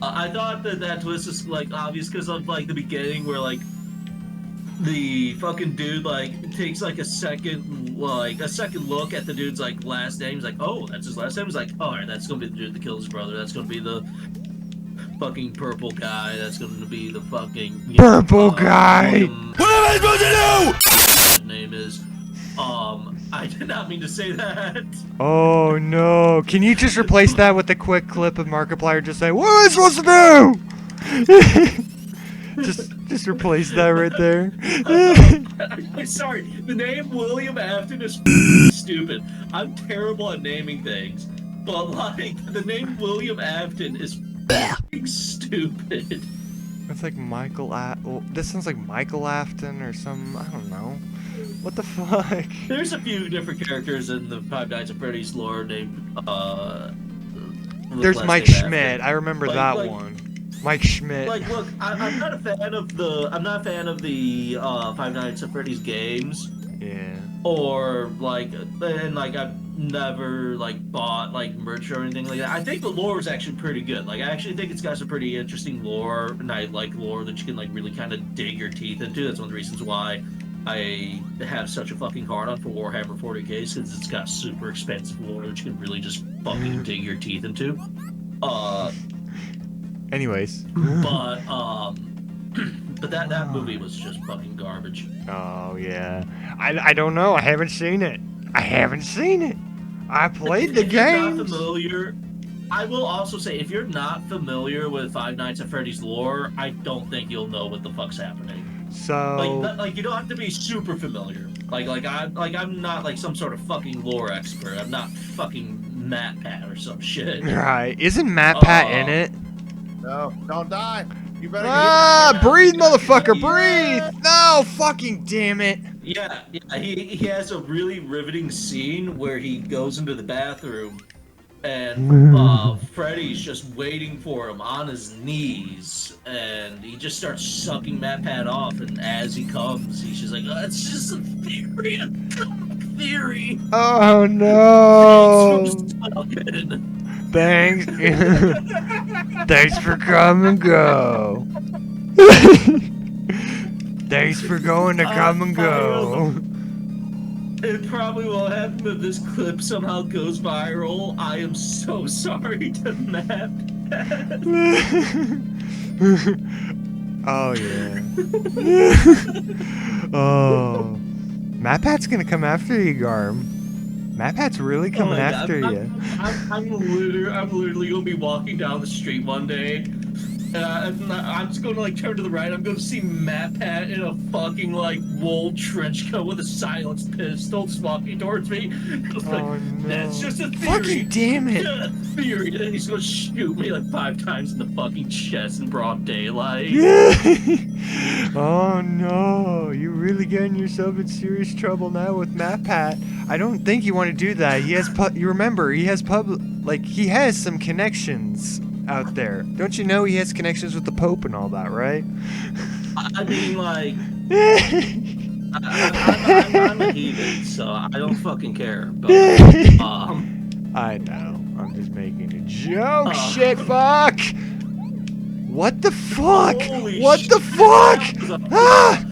I thought that twist was like obvious because of like the beginning where like the fucking dude like takes like a second look at the dude's like last name. He's like, oh, that's his last name. He's like, all right, that's gonna be the dude that killed his brother. That's gonna be the fucking purple guy. That's gonna be the fucking purple guy. What am I supposed to do? Name is I did not mean to say that. Oh no! Can you just replace that with a quick clip of Markiplier just saying, "What am I supposed to do?" just replace that right there. I'm sorry. The name William Afton is stupid. I'm terrible at naming things, but like the name William Afton is stupid. It's like this sounds like Michael Afton or some. I don't know. What the fuck? There's a few different characters in the Five Nights at Freddy's lore named There's Mike Schmidt. I remember that one. Mike Schmidt. Like, look, I'm not a fan of the Five Nights at Freddy's games. Yeah. Or like, and like I've never like bought like merch or anything like that. I think the lore is actually pretty good. Like, I actually think it's got some pretty interesting lore, and I like lore that you can like really kind of dig your teeth into. That's one of the reasons why I have such a fucking hard on for Warhammer 40k, because it's got super expensive lore that you can really just fucking dig your teeth into. Anyways. But that movie was just fucking garbage. Oh yeah. I don't know. I haven't seen it. I played the game. Not familiar. I will also say, if you're not familiar with Five Nights at Freddy's lore, I don't think you'll know what the fuck's happening. So like you don't have to be super familiar. I'm not like some sort of fucking lore expert. I'm not fucking MatPat or some shit. Right. Isn't MatPat in it? No, don't die. You better breathe, motherfucker, breathe! No, fucking damn it. Yeah, he has a really riveting scene where he goes into the bathroom and Freddy's just waiting for him on his knees, and he just starts sucking MatPat off, and as he comes, he's just like, oh, it's just a theory, a theory. Oh no. Thanks. Thanks for come and go. Thanks for going to come and go. It probably won't happen if this clip somehow goes viral. I am so sorry to Matt. Oh yeah. Oh, MatPat's gonna come after you, Garm. MatPat's really coming after you. I'm literally gonna be walking down the street one day, and I'm just going to like turn to the right. I'm going to see MatPat in a fucking like wool trench coat with a silenced pistol just walking towards me. Like, oh no! That's just a theory. Fucking damn it! A theory. And he's gonna shoot me like 5 times in the fucking chest in broad daylight. Oh no! You're really getting yourself in serious trouble now with MatPat. I don't think you want to do that. He has you remember he has he has some connections out there. Don't you know he has connections with the Pope and all that, right? I mean, like, I'm a heathen, so I don't fucking care. But I know. I'm just making a joke. Shit, fuck. What the fuck? What the fuck? Ah!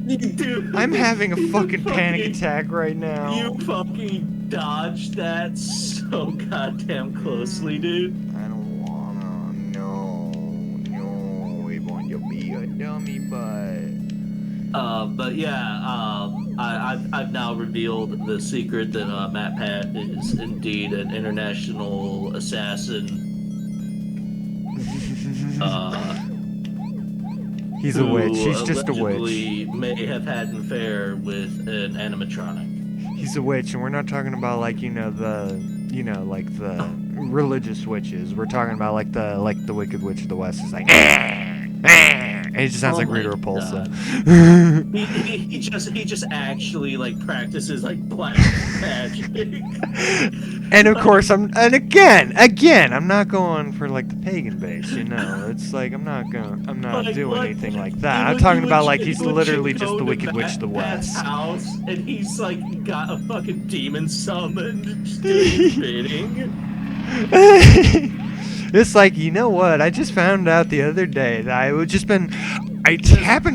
Dude, I'm having a fucking panic attack right now. You fucking dodged that so goddamn closely, dude. I don't wanna. No, I want to be a dummy butt. But yeah, I've now revealed the secret that MatPat is indeed an international assassin. He's a witch. He's just a witch. May have had an affair with an animatronic. He's a witch, and we're not talking about like the religious witches. We're talking about like the Wicked Witch of the West is like. And he just sounds Oh like my Rita Repulsa. He just actually like practices like black magic. And of course, and again, I'm not going for like the pagan base, you know. It's like I'm not doing anything like that. I'm talking about like he's literally just the Wicked Witch of the Pat's West. house, and he's like got a fucking demon summoned, just doing his bidding. It's like, you know what? I just found out the other day that I happened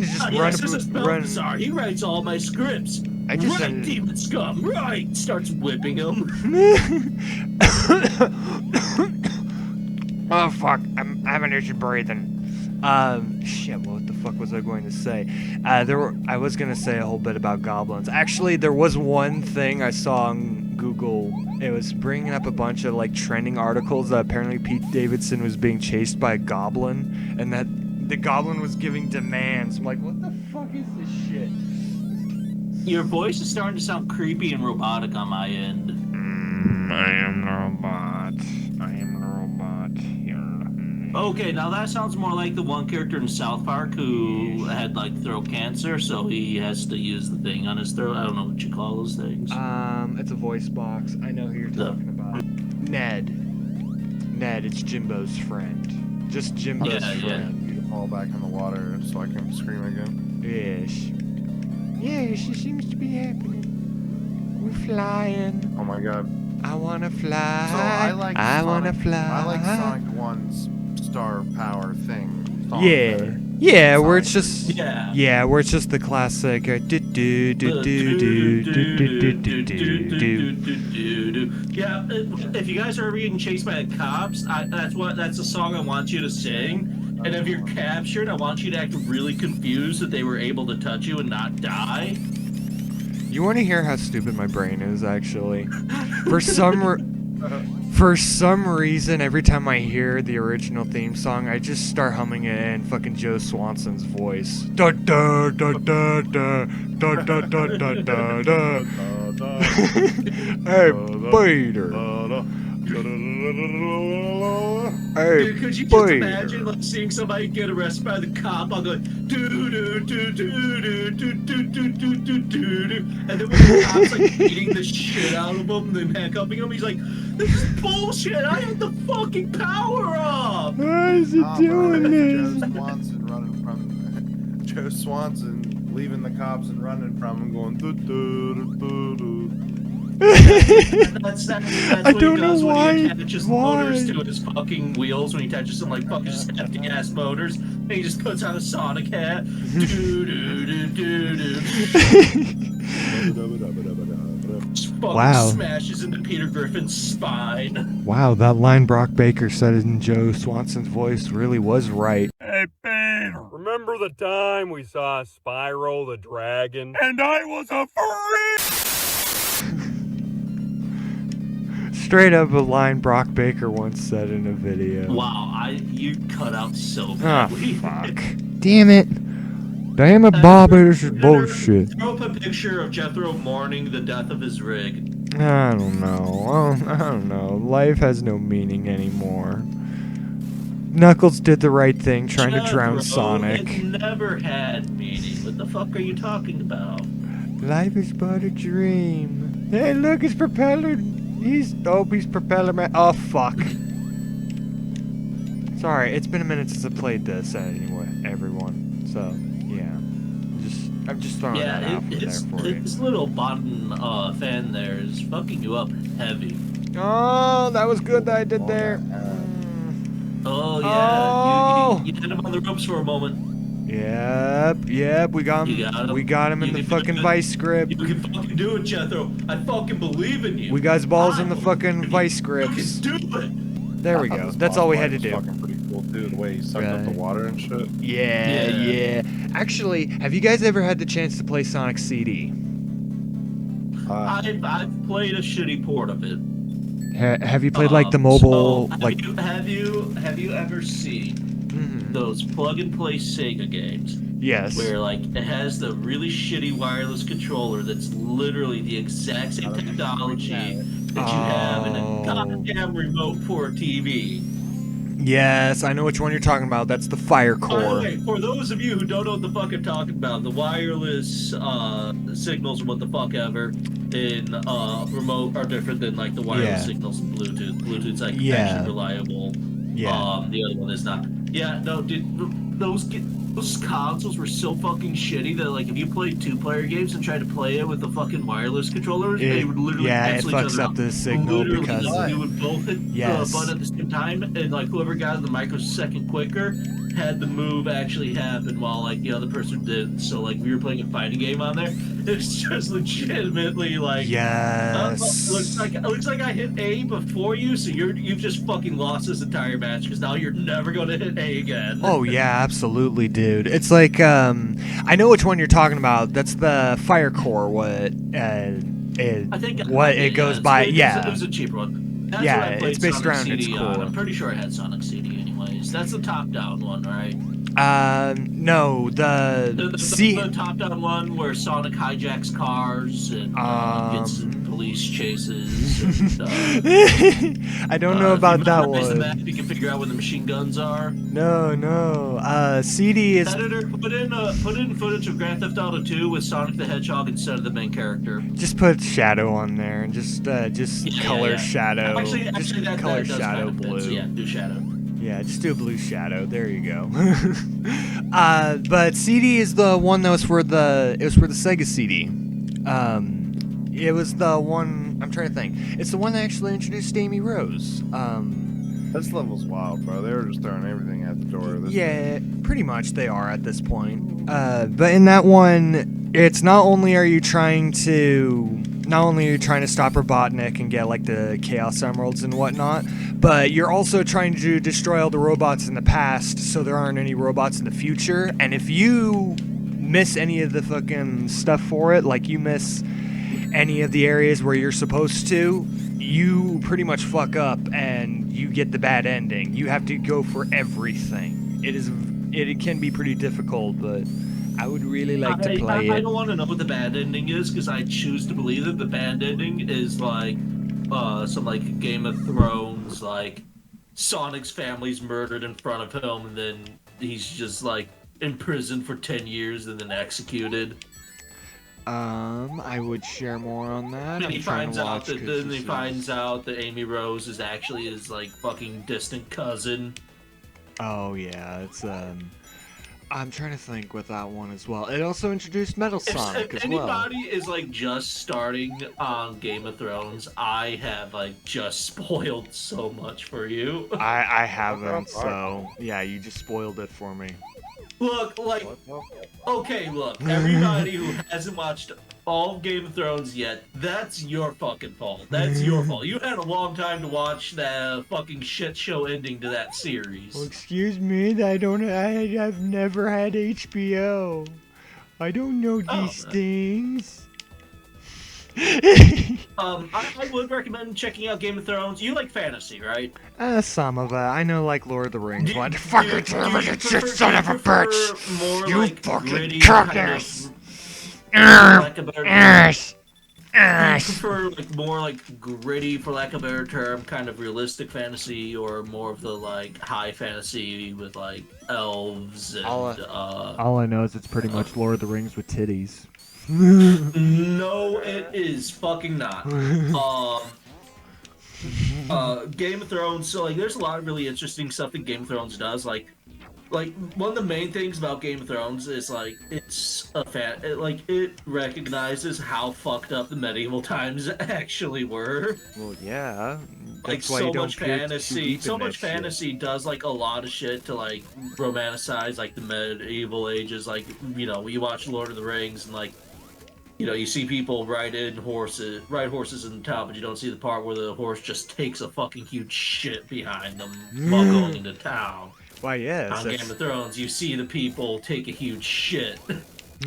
to just Yes, this is run. Balthazar. He writes all my scripts. I just Right, demon scum. Right. Starts whipping him. Oh fuck! I'm having issues breathing. Shit. What the fuck was I going to say? I was gonna say a whole bit about goblins. Actually, there was one thing I saw on Google. It was bringing up a bunch of like trending articles that apparently Pete Davidson was being chased by a goblin, and that the goblin was giving demands. I'm like, what the fuck is this shit? Your voice is starting to sound creepy and robotic on my end. I am the robot. Okay, now that sounds more like the one character in South Park who had like throat cancer, so he has to use the thing on his throat. I don't know what you call those things. It's a voice box. I know who you're talking about. Ned, it's Jimbo's friend. Just Jimbo's friend. You to fall back in the water so I can scream again. Yes. Yes, it seems to be happening. We're flying. Oh my god. I wanna fly. So I wanna fly. I like Sonic 1's star power thing. Yeah, where it's just yeah, where it's just the classic do do do do do do do do do. Yeah, if you guys are ever getting chased by the cops, that's the song I want you to sing. And if you're captured, I want you to act really confused that they were able to touch you and not die. You want to hear how stupid my brain is, actually? For some reason, every time I hear the original theme song, I just start humming it in fucking Joe Swanson's voice. Da da da da da da da da da da da. Hey, Peter. Hey, Dude, could you just imagine like seeing somebody get arrested by the cop? I'll go do do do do do do do do do do do, and then when the cop's like beating the shit out of him and then handcuffing him, he's like, "This is bullshit! I have the fucking power up!" Why is he doing this? Joe Swanson leaving the cops and running from him, going do do do do do. That's I what don't he know does why. when he attaches motors to his fucking wheels, when he attaches some like fucking just hefty ass motors, and he just puts on a Sonic hat. Do do do do do. Just fucking Wow. smashes into Peter Griffin's spine. Wow, that line Brock Baker said in Joe Swanson's voice really was right. Hey, Peter, remember the time we saw Spyro the Dragon? And I was a freak! Straight up a line Brock Baker once said in a video. Wow, you cut out so Ah, badly. fuck. Damn it. Damn it, Bobby, this is bullshit. Throw up a picture of Jethro mourning the death of his rig. I don't know. I don't know. Life has no meaning anymore. Knuckles did the right thing, trying to drown Jethro, Sonic. It never had meaning. What the fuck are you talking about? Life is but a dream. Hey, look, his propeller. He's propeller man. Oh, fuck. Sorry, it's been a minute since I played this anyway, everyone. So, yeah. I'm just throwing that out there for you. His little button fan there is fucking you up heavy. Oh, that was good that I did there. Oh, yeah. Oh. You hit him on the ropes for a moment. Yep, we got him. We got him in the fucking vice grip. You can fucking do it, Jethro. I fucking believe in you. We got his balls in the fucking vice grips. You can do it. There we go. That's all we had to do. Fucking pretty cool too, the way he sucked up the water and shit. Yeah. Actually, have you guys ever had the chance to play Sonic CD? I've played a shitty port of it. Have you played like the mobile? Have you ever seen those plug-and-play Sega games? Yes. Where like it has the really shitty wireless controller that's literally the exact same technology that you have in a goddamn remote for a TV. Yes, I know which one you're talking about. That's the fire By the core. way, for those of you who don't know what the fuck I'm talking about, the wireless signals or what the fuck ever in remote are different than like the wireless Yeah. signals in Bluetooth. Bluetooth's like Yeah. actually reliable. Yeah. The other one is not. Yeah, no, dude, those consoles were so fucking shitty that like if you played two-player games and tried to play it with the fucking wireless controllers, they would literally it cancel each fucks other up out. the signal Literally, because Why? you would both hit Yes. the button at the same time, and like whoever got the microsecond quicker had the move actually happen while like the other person did. So like we were playing a fighting game on there. It's just legitimately like yes. it looks like I hit A before you, so you've just fucking lost this entire match because now you're never gonna hit A again. Oh yeah, absolutely, dude. It's like I know which one you're talking about. That's the fire core. What I think it goes by? It was a cheaper one. That's Yeah, what I played it's based Sonic around its CD on. core. I'm pretty sure I had Sonic CD anyways. That's the top-down one, right? No, The top-down one where Sonic hijacks cars and gets in police chases. And, I don't know if about you that memorize the map, one. you can figure out where the machine guns are. No. CD is Editor, put in footage of Grand Theft Auto 2 with Sonic the Hedgehog instead of the main character. just put Shadow on there and just color Yeah. Shadow. Actually, just that color does Shadow kind of fit, blue. so yeah, do Shadow. Yeah, just do a blue Shadow. There you go. But CD is the one that was for the Sega CD. It was the one I'm trying to think. It's the one that actually introduced Amy Rose. This level's wild, bro. They were just throwing everything at the door. Yeah, pretty much they are at this point. But in that one, it's not only are you trying to stop Robotnik and get like the Chaos Emeralds and whatnot, but you're also trying to destroy all the robots in the past so there aren't any robots in the future. And if you miss any of the fucking stuff for it, like you miss any of the areas where you're supposed to, you pretty much fuck up and you get the bad ending. You have to go for everything. It can be pretty difficult, but I would really like to play I it. don't want to know what the bad ending is because I choose to believe that the bad ending is like some like Game of Thrones, like Sonic's family's murdered in front of him and then he's just like imprisoned for 10 years and then executed. I would share more on that. And he finds out that Amy Rose is actually his like fucking distant cousin. Oh yeah, it's I'm trying to think with that one as well. It also introduced Metal Sonic If as well. anybody is like just starting on Game of Thrones, I have like just spoiled so much for you. I haven't, so yeah, you just spoiled it for me. Look, like, okay, look, everybody who hasn't watched all of Game of Thrones yet, that's your fucking fault. That's your fault. You had a long time to watch that fucking shit show ending to that series. Well, excuse me, I've never had HBO. I don't know these things. I would recommend checking out Game of Thrones. You like fantasy, right? Some of it. I know, like Lord of the Rings. Do What? you Fucking tell me, you son of a bitch! more You like fucking gritty, cockers! kind of, for lack of a better term, Ass! do you prefer like more like gritty, for lack of a better term, kind of realistic fantasy, or more of the like high fantasy with like elves and All I know is it's pretty much Lord of the Rings with titties. No, it is fucking not. Game of Thrones. So like, there's a lot of really interesting stuff that Game of Thrones does. Like one of the main things about Game of Thrones is like it's it recognizes how fucked up the medieval times actually were. Well, yeah. Like That's why so you don't much peer too fantasy, deep so in much that shit. fantasy does like a lot of shit to like romanticize like the medieval ages. Like you watch Lord of the Rings and like. You see people ride horses in town, but you don't see the part where the horse just takes a fucking huge shit behind them while going into town. Why, yes. On Game of Thrones, you see the people take a huge shit.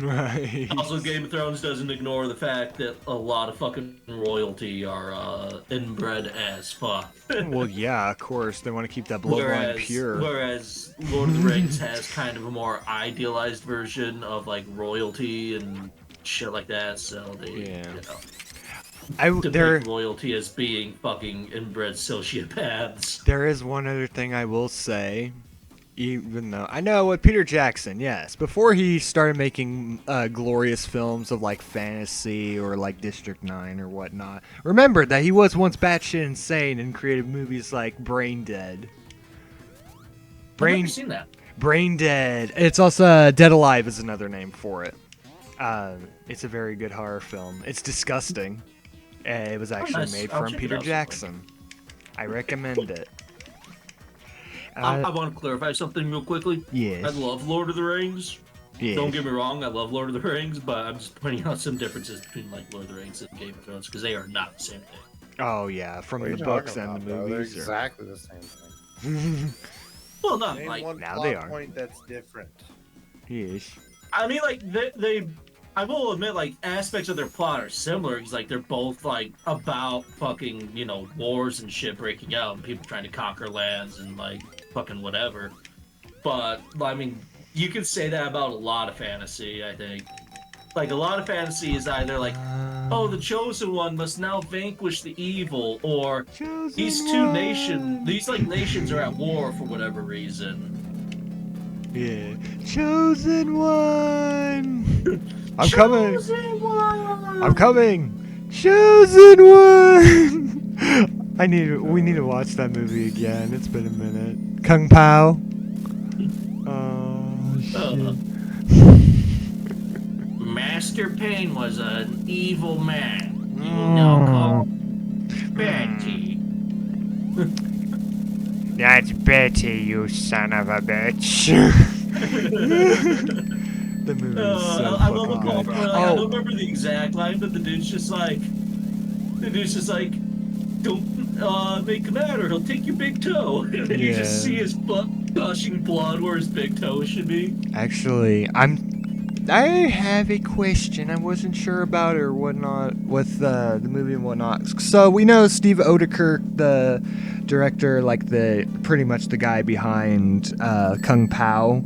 Right. Also, Game of Thrones doesn't ignore the fact that a lot of fucking royalty are inbred as fuck. Well, yeah, of course. They want to keep that bloodline pure. Whereas Lord of the Rings has kind of a more idealized version of like royalty and shit like that, so they, depict loyalty as being fucking inbred sociopaths. There is one other thing I will say. Even though I know with Peter Jackson, yes, before he started making glorious films of like fantasy or like District 9 or whatnot, remember that he was once batshit insane and created movies like Brain Dead. I've never seen that. Brain Dead. It's also Dead Alive is another name for it. It's a very good horror film. It's disgusting. It was actually made from Peter Jackson. I recommend it. I want to clarify something real quickly. Yes. I love Lord of the Rings. Yes. Don't get me wrong, I love Lord of the Rings, but I'm just pointing out some differences between like Lord of the Rings and Game of Thrones because they are not the same thing. Oh yeah, from the books and the movies. They're exactly the same thing. Well, not Name like one now plot they are. point that's different. Yes. I mean, like they I will admit, like aspects of their plot are similar because like they're both like about fucking wars and shit breaking out and people trying to conquer lands and like fucking whatever. But I mean, you could say that about a lot of fantasy. I think like a lot of fantasy is either like, oh, the chosen one must now vanquish the evil, or these nations are at war for whatever reason. Yeah. Chosen one. I'm coming. I'm coming. Chosen one. We need to watch that movie again. It's been a minute. Kung Pao. Oh shit. Master Pain was an evil man. You will now call Betty. That's Betty, you son of a bitch. The movie is so I love fucking the good. I don't remember the exact line, but the dude's just like, don't make him mad or he'll take your big toe. And then you just see his butt gushing blood where his big toe should be. Actually, I have a question. I wasn't sure about it or whatnot with the movie and whatnot. So we know Steve Odekirk, the director, like pretty much the guy behind Kung Pao.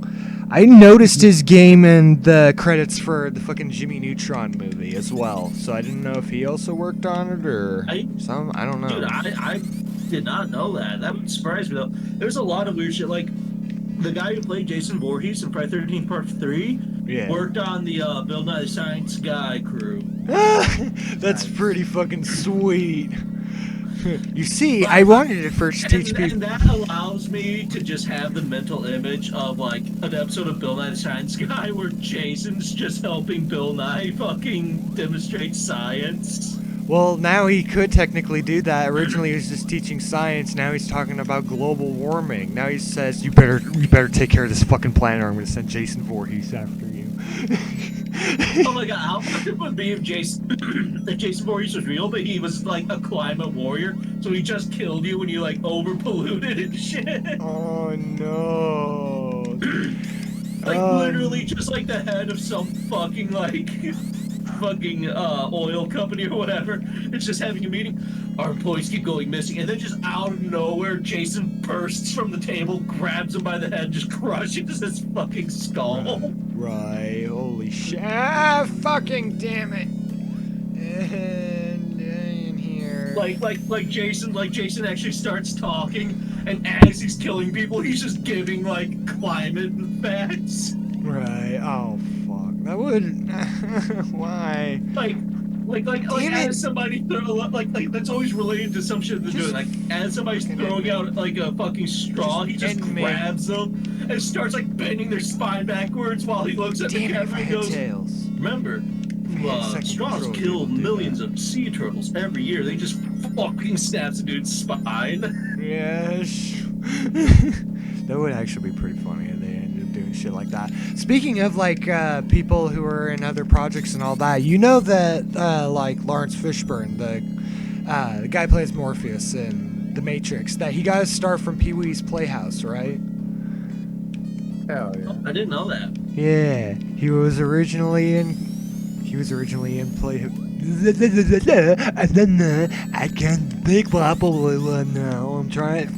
I noticed his game in the credits for the fucking Jimmy Neutron movie as well. So I didn't know if he also worked on it or some. I don't know. Dude, I did not know that. That would surprise me though. There's a lot of weird shit. Like the guy who played Jason Voorhees in Friday 13 Part 3 worked on the Bill Nye the Science Guy crew. That's pretty fucking sweet. You see, I wanted to first teach people. And that allows me to just have the mental image of like an episode of Bill Nye the Science Guy where Jason's just helping Bill Nye fucking demonstrate science. Well, now he could technically do that. Originally, he was just teaching science. Now he's talking about global warming. Now he says, "You better take care of this fucking planet, or I'm going to send Jason Voorhees after you." Oh my god, how fucked it would be if Jason Voorhees was real, but he was like a climate warrior, so he just killed you when you like over polluted and shit. Oh no! Like literally, just like the head of some fucking like. Fucking oil company or whatever. It's just having a meeting. Our employees keep going missing, and then just out of nowhere, Jason bursts from the table, grabs him by the head, just crushes his fucking skull. Right. Holy shit! Ah, fucking damn it! And in here. Like Jason actually starts talking, and as he's killing people, he's just giving like climate facts. Right. Oh fuck. That would. Why? Like as somebody that's always related to some shit they're doing. Like as somebody's throwing out like a fucking straw, he just grabs them and starts like bending their spine backwards while he looks at the camera and goes, "Remember, straws kill millions of sea turtles every year." They just fucking snaps a dude's spine. Yes. That would actually be pretty funny if they ended up doing shit like that. Speaking of like people who are in other projects and all that, you know that like Lawrence Fishburne, the guy who plays Morpheus in The Matrix, that he got his start from Pee-wee's Playhouse, right? Hell yeah. I didn't know that. Yeah, he was originally in Play. And then I can't think properly now. I'm trying.